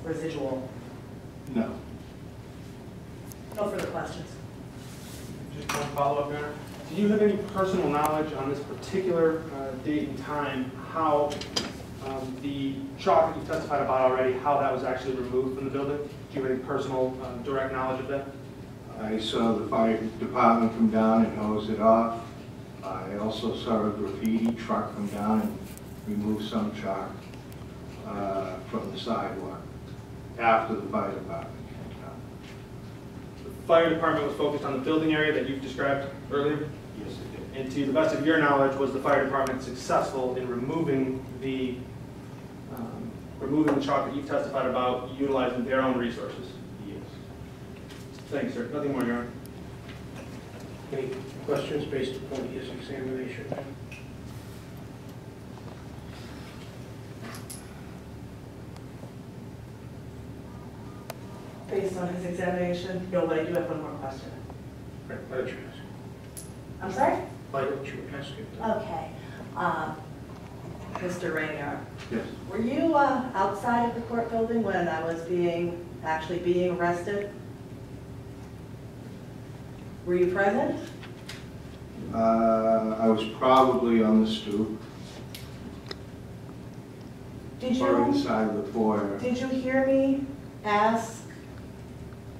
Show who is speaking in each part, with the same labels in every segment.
Speaker 1: residual?
Speaker 2: No.
Speaker 1: No further questions.
Speaker 3: Just one follow-up, Your Honor. Do you have any personal knowledge on this particular date and time, how the chalk that you testified about already, how that was actually removed from the building? Do you have any personal direct knowledge of that?
Speaker 2: I saw the fire department come down and hose it off. I also saw a graffiti truck come down and remove some chalk from the sidewalk after the fire department came down.
Speaker 3: The fire department was focused on the building area that you've described earlier?
Speaker 2: Yes, it did.
Speaker 3: And to the best of your knowledge, was the fire department successful in removing the chalk that you've testified about, utilizing their own resources?
Speaker 2: Yes.
Speaker 3: Thank you, sir. Nothing more, Your Honor.
Speaker 4: Any questions based upon his examination?
Speaker 1: Based on his examination, no, but I do have one more question.
Speaker 4: Right, why don't you ask?
Speaker 1: I'm sorry?
Speaker 4: Why don't you ask him?
Speaker 1: Okay. Mr. Rainier,
Speaker 2: Yes.
Speaker 1: were you outside of the court building when I was actually being arrested? Were you present?
Speaker 2: I was probably on the stoop
Speaker 1: Did
Speaker 2: or
Speaker 1: you,
Speaker 2: inside the foyer.
Speaker 1: did you hear me ask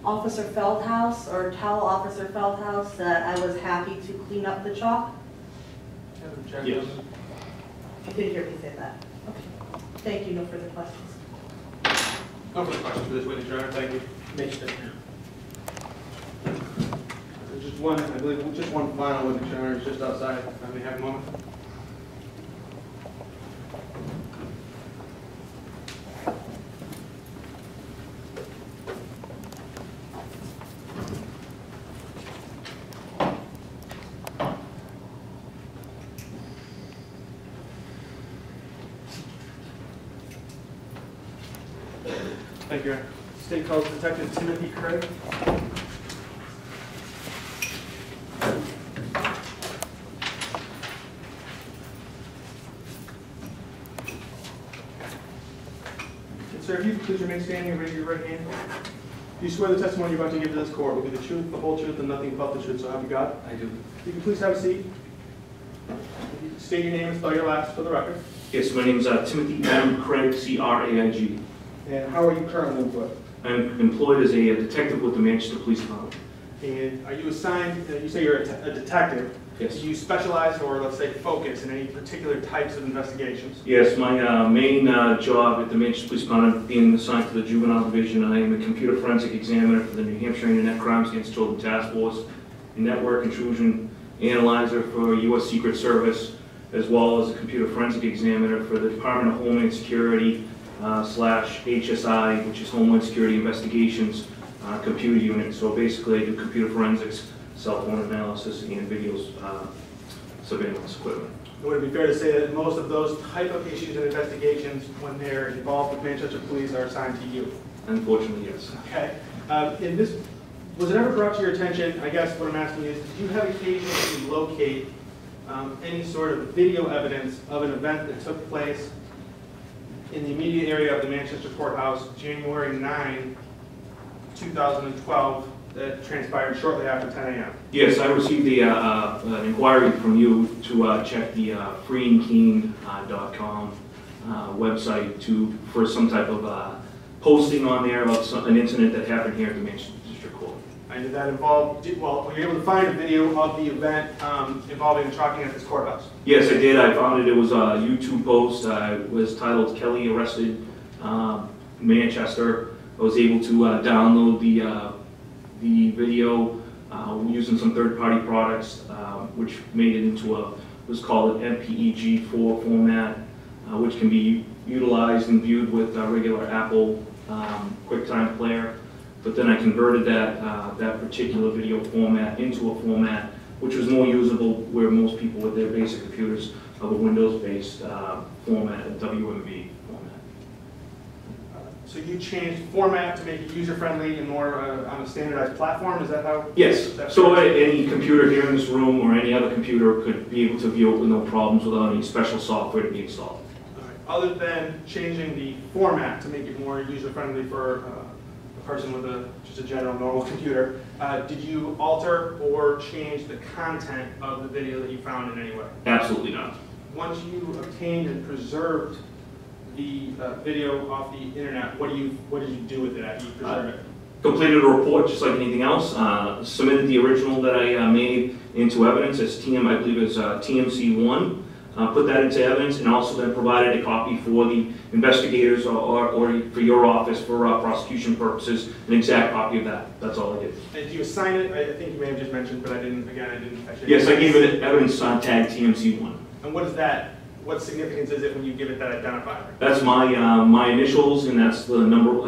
Speaker 1: Officer Feldhaus or tell Officer Feldhaus that I was happy to clean up the chalk?
Speaker 2: Yes.
Speaker 1: You did hear me say that? Okay. Thank you. No further questions.
Speaker 3: No further questions for this witness, Your Honor. Thank you.
Speaker 4: Makes it now.
Speaker 3: There's just one, I believe, just one final witness, Your Honor, is just outside. If I may have a moment. Thank you, Your Honor. State calls Detective Timothy Craig. Sir, if you please remain standing and raise your right hand. Do you swear the testimony you're about to give to this court will be the truth, the whole truth, and nothing but the truth, so help you God?
Speaker 5: I do.
Speaker 3: You can please have a seat. State your name and spell your last for the record.
Speaker 5: Yes, my name is Timothy M. Craig, C-R-A-I-G.
Speaker 3: And how are you currently employed?
Speaker 5: I'm employed as a detective with the Manchester Police Department.
Speaker 3: And are you assigned, you say you're a detective.
Speaker 5: Yes.
Speaker 3: Do you specialize or, let's say, focus in any particular types of investigations?
Speaker 5: Yes, my main job at the Manchester Police Department, being assigned to the Juvenile Division, I am a computer forensic examiner for the New Hampshire Internet Crimes Against Children Task Force, a network intrusion analyzer for U.S. Secret Service, as well as a computer forensic examiner for the Department of Homeland Security / HSI, which is Homeland Security Investigations computer unit. So basically I do computer forensics, cell phone analysis, and video surveillance equipment.
Speaker 3: Would it be fair to say that most of those type of issues and investigations, when they're involved with Manchester Police, are assigned to you?
Speaker 5: Unfortunately, yes.
Speaker 3: Okay. In this, was it ever brought to your attention, I guess what I'm asking is, did you have occasion to locate any sort of video evidence of an event that took place in the immediate area of the Manchester Courthouse, January 9, 2012, that transpired shortly after 10 a.m.?
Speaker 5: Yes, I received an inquiry from you to check the freeandkeen.com website for some type of posting on there about an incident that happened here at the Manchester District Court.
Speaker 3: And did that involve, well, were you able to find a video of the event involving chalking at this courthouse?
Speaker 5: Yes, I did. I found it. It was a YouTube post. It was titled "Kelly Arrested Manchester." I was able to download the video using some third-party products, which made it into what's called an MPEG-4 format, which can be utilized and viewed with a regular Apple QuickTime player. But then I converted that particular video format into a format which was more usable where most people with their basic computers of a Windows-based format, a WMV format.
Speaker 3: So you changed format to make it user-friendly and more on a standardized platform? Is that how?
Speaker 5: Yes. So any computer here in this room or any other computer could be able to view it with no problems without any special software to be installed.
Speaker 3: All right. other than changing the format to make it more user-friendly for a person with just a general normal computer, did you alter or change the content of the video that you found in any way?
Speaker 5: Absolutely not.
Speaker 3: Once you obtained and preserved the video off the internet, what did you do with it after you preserved it?
Speaker 5: Completed a report just like anything else, submitted the original that I made into evidence as I believe as TMC1, put that into evidence, and also then provided a copy for the investigators or for your office for prosecution purposes, an exact copy of that. That's all I did.
Speaker 3: And do you assign it? I think you may have just mentioned, but I didn't.
Speaker 5: Yes, I gave it evidence tag TMC1.
Speaker 3: And what is that? What significance is it when you give it that identifier?
Speaker 5: That's my initials, and that's the number.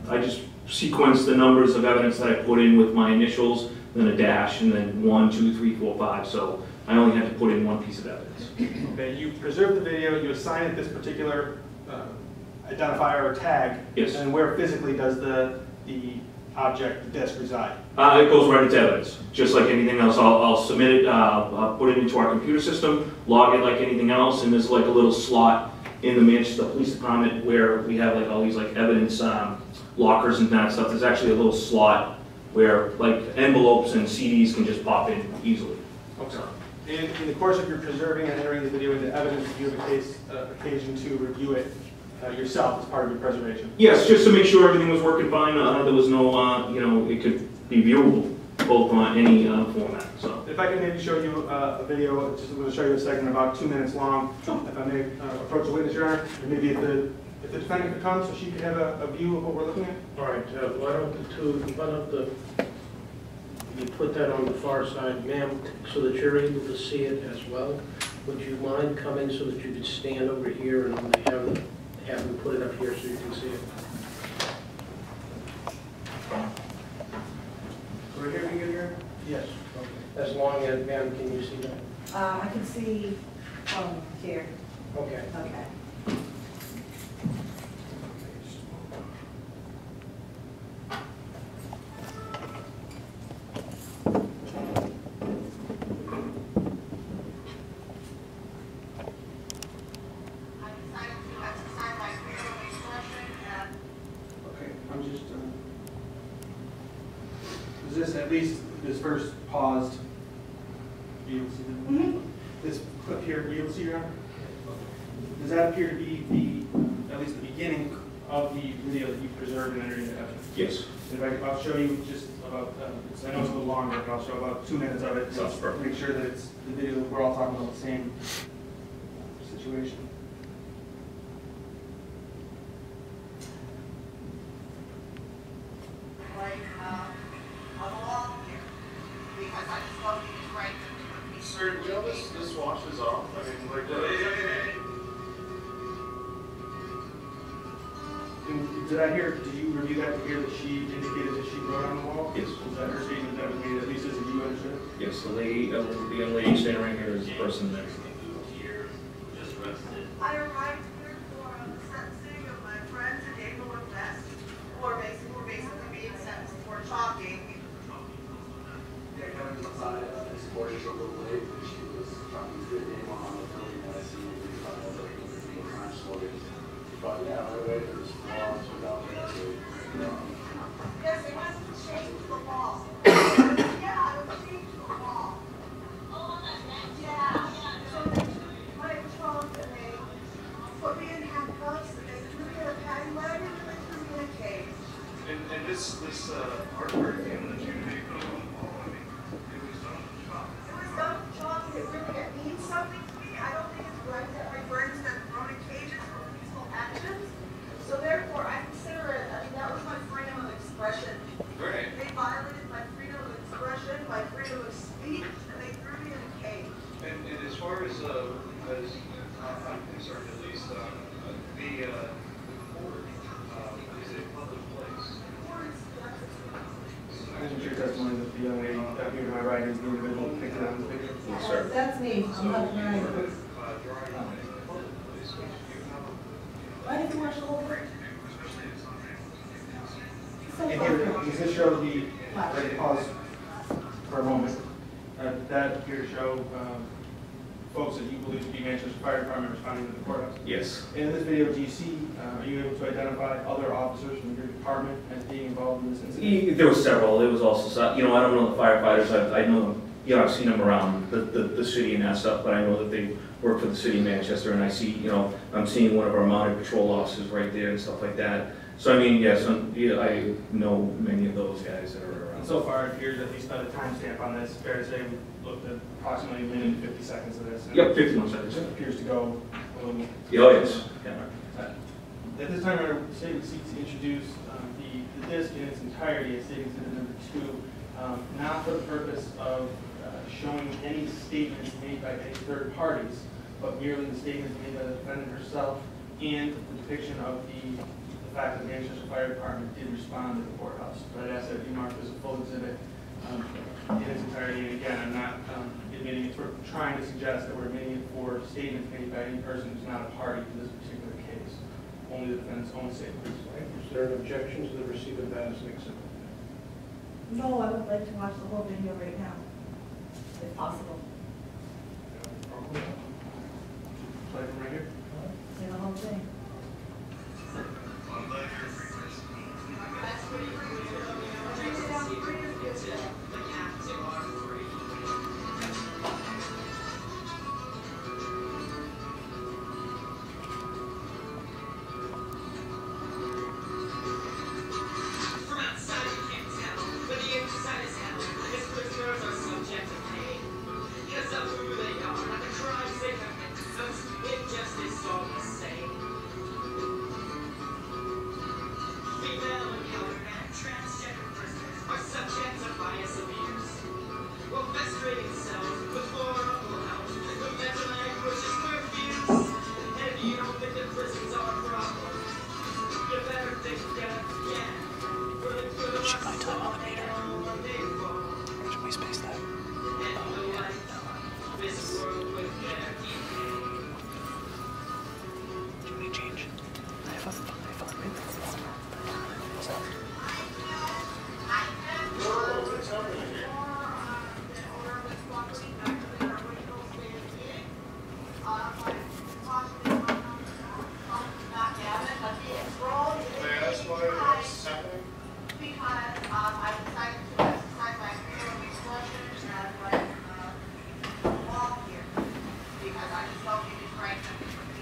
Speaker 5: I just sequence the numbers of evidence that I put in with my initials, then a dash, and then 1, 2, 3, 4, 5. So I only had to put in one piece of evidence.
Speaker 3: Okay, you preserve the video, you assign it this particular identifier or tag,
Speaker 5: Yes.
Speaker 3: and where physically does the object, the disk, reside?
Speaker 5: It goes right into evidence, just like anything else. I'll submit it, put it into our computer system, log it like anything else, and there's like a little slot in the Manchester Police Department where we have like all these like evidence lockers and that stuff. There's actually a little slot where like envelopes and CDs can just pop in easily.
Speaker 3: Okay. And in the course of your preserving and entering the video into evidence, do you have occasion to review it yourself as part of your preservation?
Speaker 5: Yes, just to make sure everything was working fine. There was no, it could be viewable both on any format. So,
Speaker 3: if I can maybe show you a video, I'm going to show you a segment about 2 minutes long. If I may approach the witness, Your Honor, and maybe if the defendant could come so she could have a view of what we're looking at.
Speaker 4: All right, why don't you put that on the far side, ma'am, so that you're able to see it as well? Would you mind coming so that you could stand over here and have them put it up here so you can see it?
Speaker 3: Right here, can you get here?
Speaker 4: Yes. Okay. As long as, ma'am, can you see that?
Speaker 1: I can see here.
Speaker 4: Okay.
Speaker 1: Okay.
Speaker 3: Is this at least this first paused? You able to see this clip here? You able to see, Your Honor? Does that appear to be at least the beginning of the video that you preserved and entered into evidence?
Speaker 5: yes.
Speaker 3: I'll show you just about. I know it's a little longer, but I'll show about 2 minutes of it.
Speaker 5: Sounds perfect.
Speaker 3: Make sure that it's the video. We're all talking about the same situation.
Speaker 6: Sir, do you know this washes off? I mean, like,
Speaker 3: Did I hear, did you review that to hear that she indicated that she wrote on the wall?
Speaker 5: Yes.
Speaker 3: Was that her statement that was made, at least as you understood?
Speaker 5: Yes, the young lady standing right here is the person that.
Speaker 7: I arrived here for the sentencing of my friend today, who were West, who are basically being sentenced for chalking.
Speaker 8: This morning was a little late. She was talking to the name on the building that I see the crime stories. But yeah, right away there was laws without that.
Speaker 7: Yes, it was changed the law. Yeah, it was changed the law. Yeah. So they took my trunk and they put me in handcuffs and they threw me in a paddy wagon and they threw me in a cage.
Speaker 6: and this artwork that you make, it was done on the shop.
Speaker 7: It was done with chalk and it means something to me. I don't think it's right that my friends have thrown in cages for peaceful actions. So therefore, I consider it, that was my freedom of expression.
Speaker 6: Right.
Speaker 7: They violated my freedom of expression, my freedom of speech, and they threw me in a cage.
Speaker 6: And as far as I'm concerned, at least, the court is a public place.
Speaker 3: I didn't hear testimony that the young lady up here to my right is the individual who picked it up in the video.
Speaker 5: Yes, sir.
Speaker 1: That's me. I'm not denying it. Why did you watch the whole thing? So
Speaker 3: And
Speaker 1: far.
Speaker 3: here, does this show the, pause for a moment. That appear to show folks that you believe to be Manchester Fire Department responding to the courthouse.
Speaker 5: Yes.
Speaker 3: And in this video, do you see, are you able to identify other officers from your department as being involved in this incident?
Speaker 5: There were several. There was also, you know, I don't know the firefighters. I know, you know, I've seen them around the city and that stuff, but I know that they work for the city of Manchester, and I see, you know, I'm seeing one of our mounted patrol officers right there and stuff like that. So I mean, yes, yeah, I know many of those guys that are around.
Speaker 3: And so far, it appears, at least by the timestamp on this, fair to say, we looked at approximately a minute and 50 seconds of this. And
Speaker 5: Yep, 51 seconds.
Speaker 3: it appears to go a little.
Speaker 5: Oh, yes. Yeah.
Speaker 3: At this time, our state would seek to introduce the disc in its entirety as stated in number 2, not for the purpose of showing any statements made by any third parties, but merely the statements made by the defendant herself and the depiction of the fact that the Manchester Fire Department did respond to the courthouse. But I'd ask that it be marked as a full exhibit in its entirety. And again, I'm not admitting it, we're trying to suggest that we're admitting it for statements made by any person who's not a party to this particular case. Only the defendant's own statements.
Speaker 4: Is there an objection to the receipt of that as an exhibit?
Speaker 1: No, I would like to watch the whole video right now, if possible.
Speaker 3: Play them right here.
Speaker 1: See the whole thing.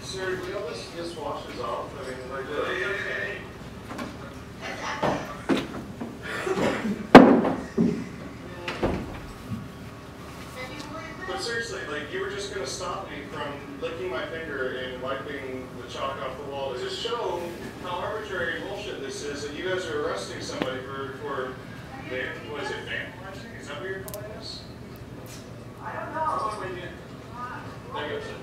Speaker 6: Sir, do you know this dishwasher's off? I mean, like, but seriously, like, you were just going to stop me from licking my finger and wiping the chalk off the wall to just show how arbitrary and bullshit this is, that you guys are arresting somebody for what is it, vandalizing? Is that what you're calling this?
Speaker 7: I don't know.
Speaker 6: There you go, sir.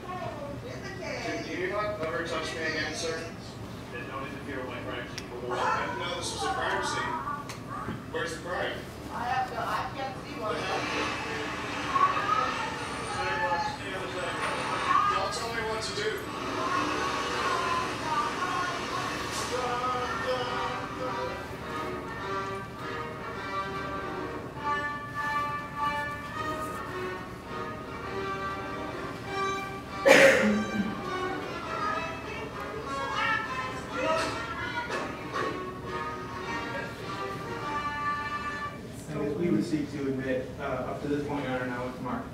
Speaker 6: Do you not ever touch me again, sir? Then don't interfere with my crime scene. I didn't know this was a crime scene. Where's the crime?
Speaker 7: I can't see one.
Speaker 6: Y'all tell me what to do.
Speaker 3: We would seek to admit, up to this point, Your Honor, now it's marked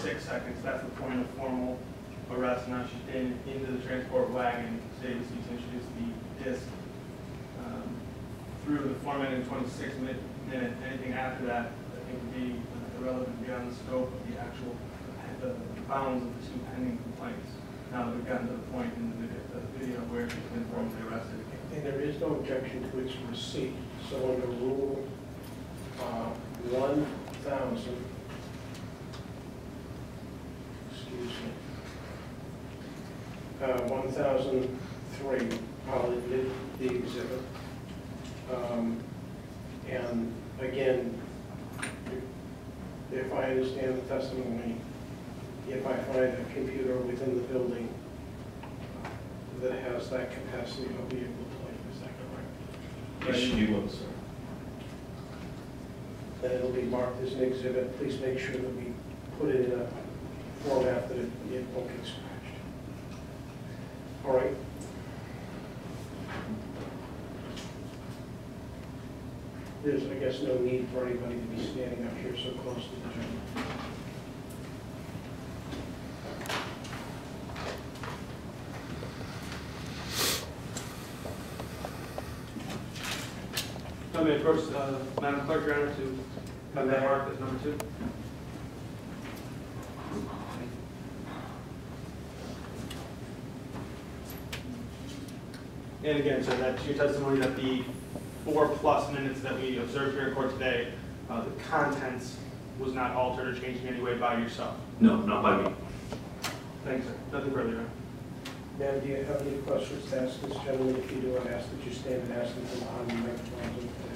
Speaker 3: 6 seconds. That's the point of formal arrest. Now she's been into the transport wagon. Today we seek to introduce the disc through the 4 minute and 26 minute. Anything after that, I think, would be irrelevant beyond the scope of the actual the bounds of the 2 pending complaints. Now that we've gotten to the point in the video where she's been formally arrested.
Speaker 4: And there is no objection to its receipt. So under Rule 1,000, excuse me, 1003, I'll admit the exhibit. And again, if I understand the testimony, if I find a computer within the building that has that capacity, I'll be able to play. Is that correct?
Speaker 5: Yes, you will, sir.
Speaker 4: Then it'll be marked as an exhibit. Please make sure that we put it in a format that it won't get scratched. All right. There's, I guess, no need for anybody to be standing up here so close to the gentleman.
Speaker 3: Let me approach Madam Clerk, Your Honor, to have that marked as number 2. And again, sir, that's your testimony that the 4+ minutes that we observed here in court today, the contents was not altered or changed in any way by yourself.
Speaker 5: No, not by me.
Speaker 3: Thanks, sir. Nothing further, Your Honor.
Speaker 4: Ma'am, do you have any questions to ask this gentleman? If you do, I ask that you stand and ask him from behind the microphone.